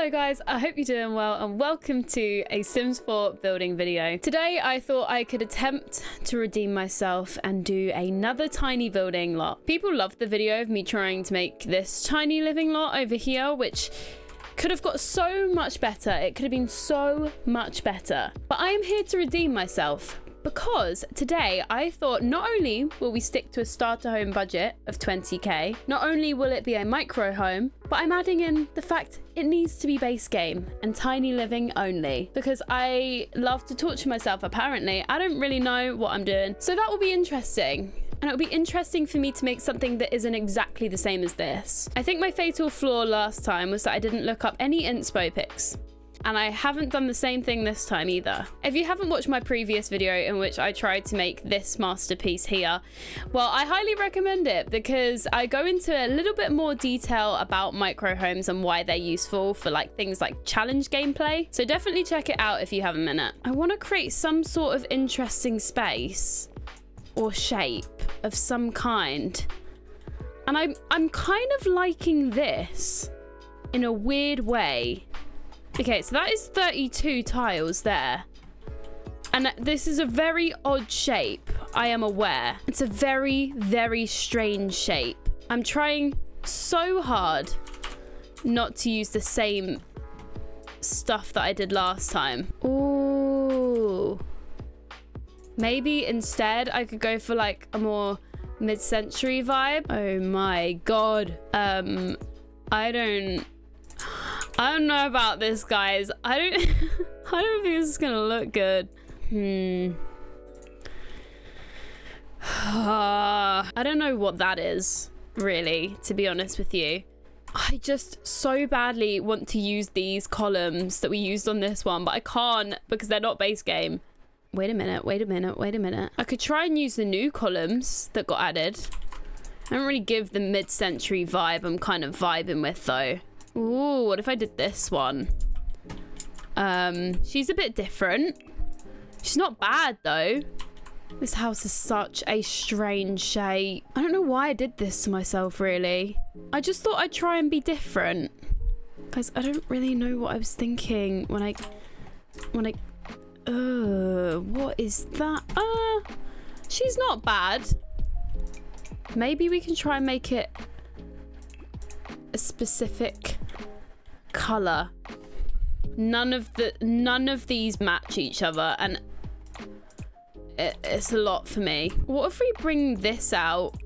Hello guys, I hope you're doing well and welcome to a Sims 4 building video. Today I thought I could attempt to redeem myself and do another tiny building lot. People loved the video of me trying to make this tiny living lot over here, which could have got so much better. It could have been so much better. But I am here to redeem myself, because today I thought not only will we stick to a starter home budget of 20k, not only will it be a micro home, but I'm adding in the fact it needs to be base game and tiny living only, because I love to torture myself apparently. I don't really know what I'm doing. So that will be interesting. And it'll be interesting for me to make something that isn't exactly the same as this. I think my fatal flaw last time was that I didn't look up any inspo pics. And I haven't done the same thing this time either. If you haven't watched my previous video in which I tried to make this masterpiece here, well, I highly recommend it because I go into a little bit more detail about micro homes and why they're useful for things like challenge gameplay. So definitely check it out if you have a minute. I want to create some sort of interesting space or shape of some kind. And I'm kind of liking this in a weird way. Okay, so that is 32 tiles there. And this is a very odd shape, I am aware. It's a very, very strange shape. I'm trying so hard not to use the same stuff that I did last time. Ooh. Maybe instead I could go for a more mid-century vibe. Oh my god. I don't know about this, guys. I don't think this is gonna look good. I don't know what that is, really, to be honest with you. I just so badly want to use these columns that we used on this one, but I can't because they're not base game. Wait a minute. I could try and use the new columns that got added. I don't really give the mid-century vibe I'm kind of vibing with, though. Ooh, what if I did this one? She's a bit different. She's not bad, though. This house is such a strange shape. I don't know why I did this to myself, really. I just thought I'd try and be different. Guys, I don't really know what I was thinking when I... what is that? She's not bad. Maybe we can try and make it a specific color. None of these match each other, and it's a lot for me. What if we bring this out?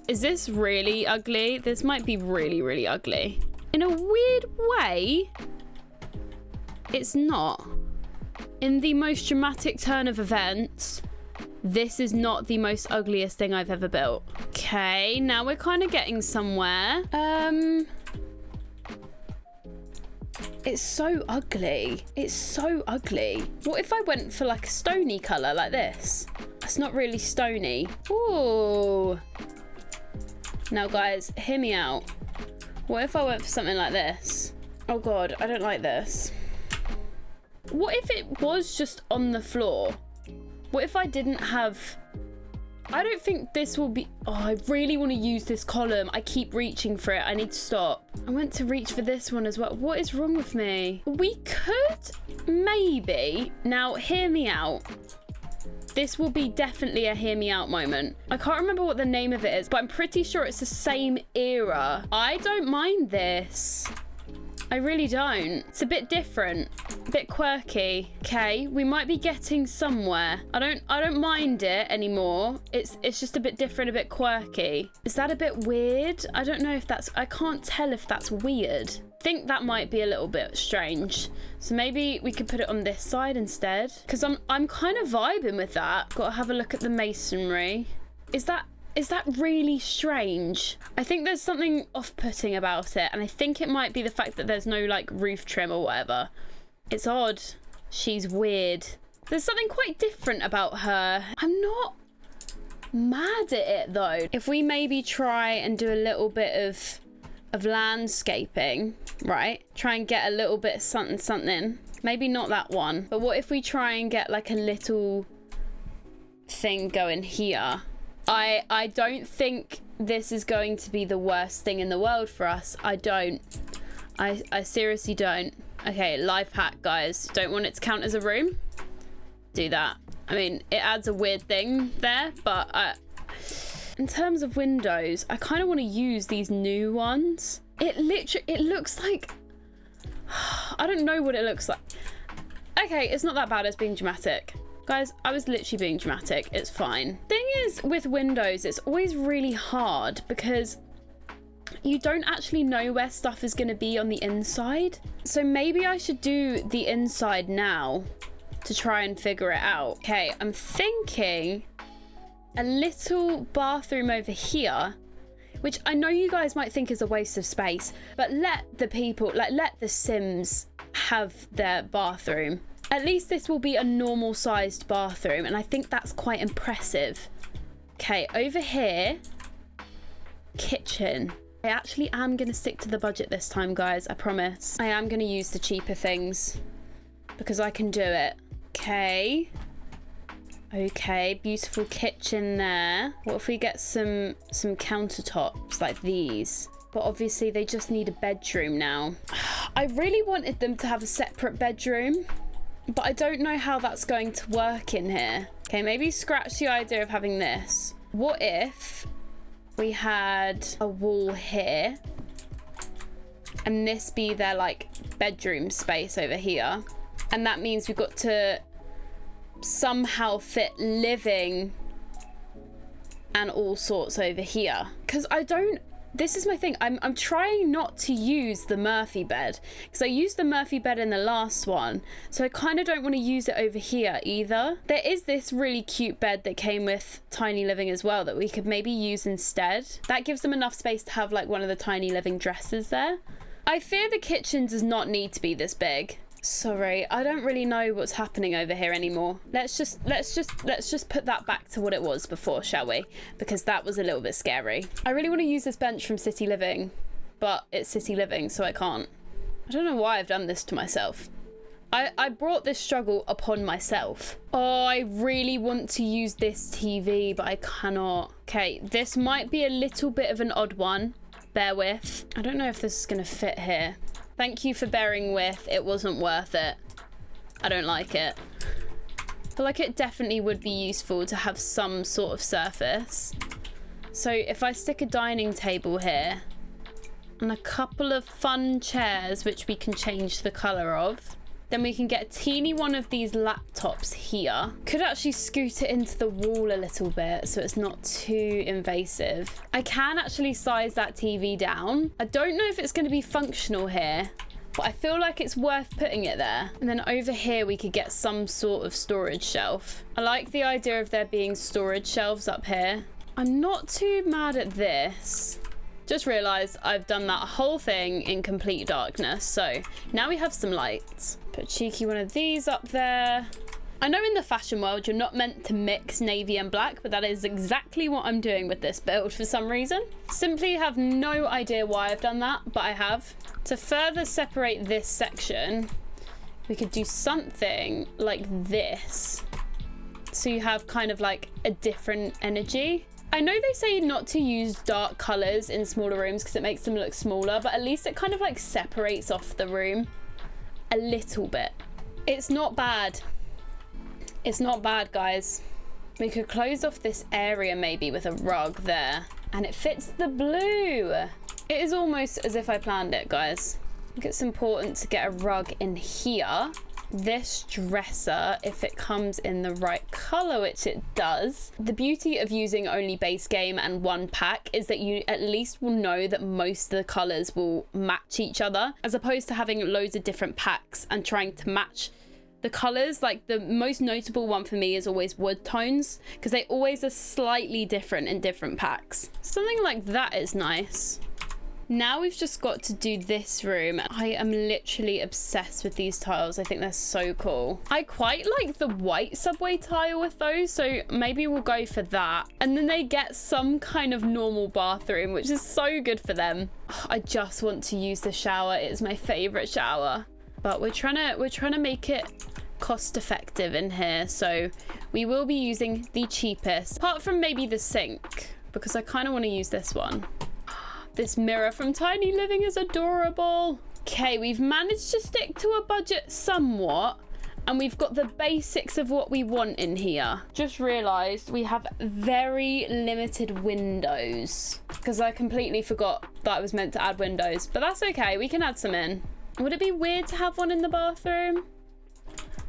Is this really ugly? This might be really, really ugly. In a weird way, it's not. In the most dramatic turn of events, this is not the most ugliest thing I've ever built. Okay, now we're kind of getting somewhere. It's so ugly. It's so ugly. What if I went for a stony color like this? That's not really stony. Ooh. Now guys, hear me out. What if I went for something like this? Oh God, I don't like this. What if it was just on the floor? What if I didn't have... I don't think this will be... Oh, I really want to use this column. I keep reaching for it. I need to stop. I went to reach for this one as well. What is wrong with me? We could maybe... Now, hear me out. This will be definitely a hear me out moment. I can't remember what the name of it is, but I'm pretty sure it's the same era. I don't mind this. I really don't. It's a bit different, a bit quirky. Okay, we might be getting somewhere. I don't mind it anymore. It's just a bit different, a bit quirky. Is that a bit weird? I don't know if that's... I can't tell if that's weird. I think that might be a little bit strange. So maybe we could put it on this side instead, because I'm kind of vibing with that. Got to have a look at the masonry. Is that really strange? I think there's something off-putting about it, and I think it might be the fact that there's no roof trim or whatever. It's odd. She's weird. There's something quite different about her. I'm not mad at it though. If we maybe try and do a little bit of landscaping, right? Try and get a little bit of something. Maybe not that one, but what if we try and get a little thing going here? I don't think this is going to be the worst thing in the world for us. I don't. I seriously don't. Okay, life hack, guys. Don't want it to count as a room? Do that. I mean, it adds a weird thing there, but in terms of windows, I kind of want to use these new ones. It looks like... I don't know what it looks like. Okay, it's not that bad as being dramatic. Guys, I was literally being dramatic. It's fine. Thing is, with windows, it's always really hard because you don't actually know where stuff is going to be on the inside. So maybe I should do the inside now to try and figure it out. Okay, I'm thinking a little bathroom over here, which I know you guys might think is a waste of space, but let the people, like, let the Sims have their bathroom. At least this will be a normal sized bathroom, and I think that's quite impressive. Okay, over here, kitchen. I actually am going to stick to the budget this time, guys. I promise. I am going to use the cheaper things because I can do it. Okay. Okay, beautiful kitchen there. What if we get some countertops like these? But obviously they just need a bedroom now. I really wanted them to have a separate bedroom, but I don't know how that's going to work in here. Okay, maybe scratch the idea of having this. What if we had a wall here and this be their like bedroom space over here? And that means we've got to somehow fit living and all sorts over here. Because this is my thing. I'm trying not to use the Murphy bed because I used the Murphy bed in the last one. So I kind of don't want to use it over here either. There is this really cute bed that came with Tiny Living as well that we could maybe use instead. That gives them enough space to have like one of the Tiny Living dresses there. I fear the kitchen does not need to be this big. Sorry, I don't really know what's happening over here anymore. Let's just put that back to what it was before, shall we? Because that was a little bit scary. I really want to use this bench from City Living, but it's City Living, so I can't. I don't know why I've done this to myself. I brought this struggle upon myself. Oh, I really want to use this TV, but I cannot. Okay, this might be a little bit of an odd one. Bear with. I don't know if this is going to fit here. Thank you for bearing with. It wasn't worth it. I don't like it. I feel like it definitely would be useful to have some sort of surface. So if I stick a dining table here and a couple of fun chairs, which we can change the color of, then we can get a teeny one of these laptops here. Could actually scoot it into the wall a little bit so it's not too invasive. I can actually size that TV down. I don't know if it's going to be functional here, but I feel like it's worth putting it there. And then over here we could get some sort of storage shelf. I like the idea of there being storage shelves up here. I'm not too mad at this. Just realized I've done that whole thing in complete darkness. So now we have some lights. Put a cheeky one of these up there. I know in the fashion world you're not meant to mix navy and black, but that is exactly what I'm doing with this build for some reason. Simply have no idea why I've done that, but I have. To further separate this section, we could do something like this. So you have kind of like a different energy. I know they say not to use dark colors in smaller rooms because it makes them look smaller, but at least it kind of like separates off the room a little bit. It's not bad. It's not bad, guys. We could close off this area maybe with a rug there, and it fits the blue. It is almost as if I planned it, guys. I think it's important to get a rug in here. This dresser, if it comes in the right color, which it does. The beauty of using only base game and one pack is that you at least will know that most of the colors will match each other, as opposed to having loads of different packs and trying to match the colors. Like the most notable one for me is always wood tones, because they always are slightly different in different packs. Something like that is nice. Now we've just got to do this room. I am literally obsessed with these tiles. I think they're so cool. I quite like the white subway tile with those, so maybe we'll go for that. And then they get some kind of normal bathroom, which is so good for them. I just want to use the shower. It's my favorite shower. But we're trying to make it cost effective in here, so we will be using the cheapest, apart from maybe the sink, because I kind of want to use this one. This mirror from Tiny Living is adorable. Okay, we've managed to stick to a budget somewhat, and we've got the basics of what we want in here. Just realized we have very limited windows because I completely forgot that I was meant to add windows, but that's okay. We can add some in. Would it be weird to have one in the bathroom?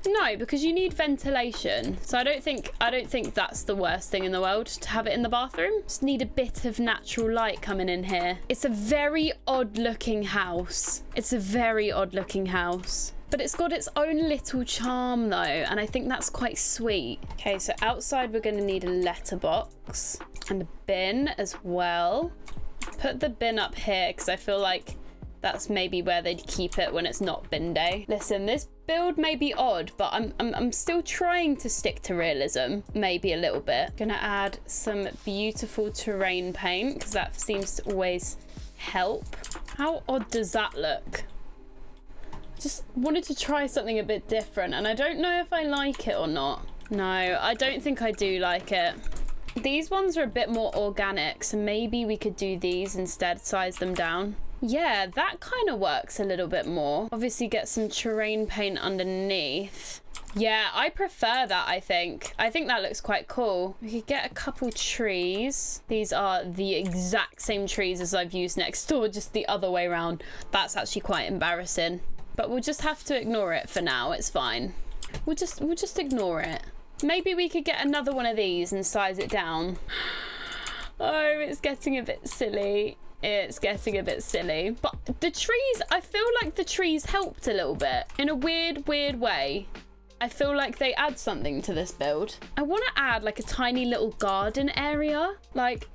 No, because you need ventilation. So I don't think that's the worst thing in the world to have it in the bathroom. Just need a bit of natural light coming in here. It's a very odd looking house. It's a very odd looking house. But it's got its own little charm though, and I think that's quite sweet. Okay, so outside we're gonna need a letterbox and a bin as well. Put the bin up here because I feel like that's maybe where they'd keep it when it's not bin day. Listen, this build may be odd, but I'm still trying to stick to realism, maybe a little bit. Gonna add some beautiful terrain paint because that seems to always help. How odd does that look? Just wanted to try something a bit different, and I don't know if I like it or not. No, I don't think I do like it. These ones are a bit more organic, so maybe we could do these instead, size them down. Yeah, that kind of works a little bit more. Obviously get some terrain paint underneath. Yeah, I prefer that, I think. I think that looks quite cool. We could get a couple trees. These are the exact same trees as I've used next door, just the other way around. That's actually quite embarrassing. But we'll just have to ignore it for now. It's fine. We'll just ignore it. Maybe we could get another one of these and size it down. Oh, it's getting a bit silly. It's getting a bit silly. But the trees, I feel like the trees helped a little bit in a weird way. I feel like they add something to this build. I want to add like a tiny little garden area. Like,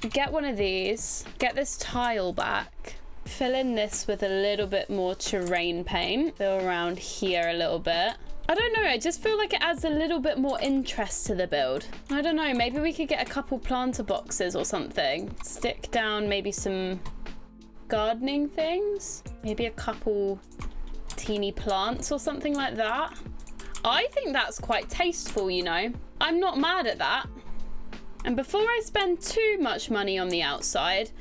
get one of these, get this tile back. Fill in this with a little bit more terrain paint. Fill around here a little bit. I don't know, I just feel like it adds a little bit more interest to the build. I don't know, maybe we could get a couple planter boxes or something. Stick down maybe some gardening things. Maybe a couple teeny plants or something like that. I think that's quite tasteful, you know. I'm not mad at that. And before I spend too much money on the outside,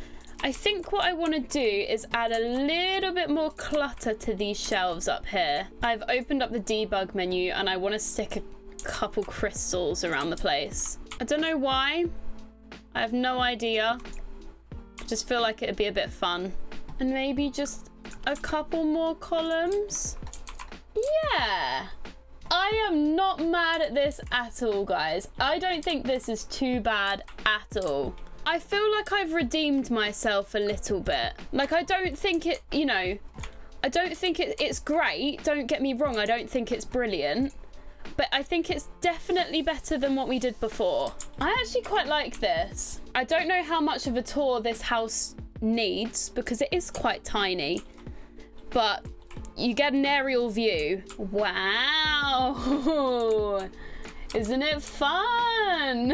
I think what I want to do is add a little bit more clutter to these shelves up here. I've opened up the debug menu and I want to stick a couple crystals around the place. I don't know why. I have no idea. I just feel like it'd be a bit fun. And maybe just a couple more columns. Yeah. I am not mad at this at all, guys. I don't think this is too bad at all. I feel like I've redeemed myself a little bit. Like, I don't think it, you know, I don't think it's great. Don't get me wrong. I don't think it's brilliant. But I think it's definitely better than what we did before. I actually quite like this. I don't know how much of a tour this house needs because it is quite tiny. But you get an aerial view. Wow. Isn't it fun?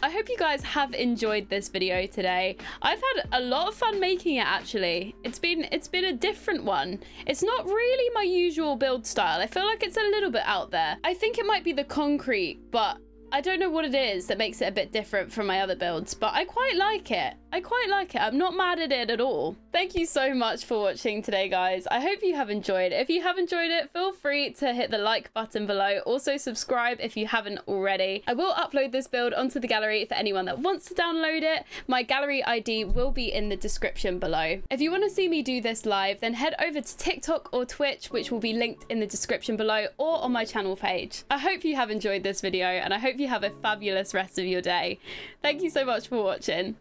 I hope you guys have enjoyed this video today. I've had a lot of fun making it, actually. It's been a different one. It's not really my usual build style. I feel like it's a little bit out there. I think it might be the concrete, but I don't know what it is that makes it a bit different from my other builds, but I quite like it. I quite like it. I'm not mad at it at all. Thank you so much for watching today, guys. I hope you have enjoyed. If you have enjoyed it, feel free to hit the like button below. Also subscribe if you haven't already. I will upload this build onto the gallery for anyone that wants to download it. My gallery ID will be in the description below. If you want to see me do this live, then head over to TikTok or Twitch, which will be linked in the description below or on my channel page. I hope you have enjoyed this video and I hope you have a fabulous rest of your day. Thank you so much for watching.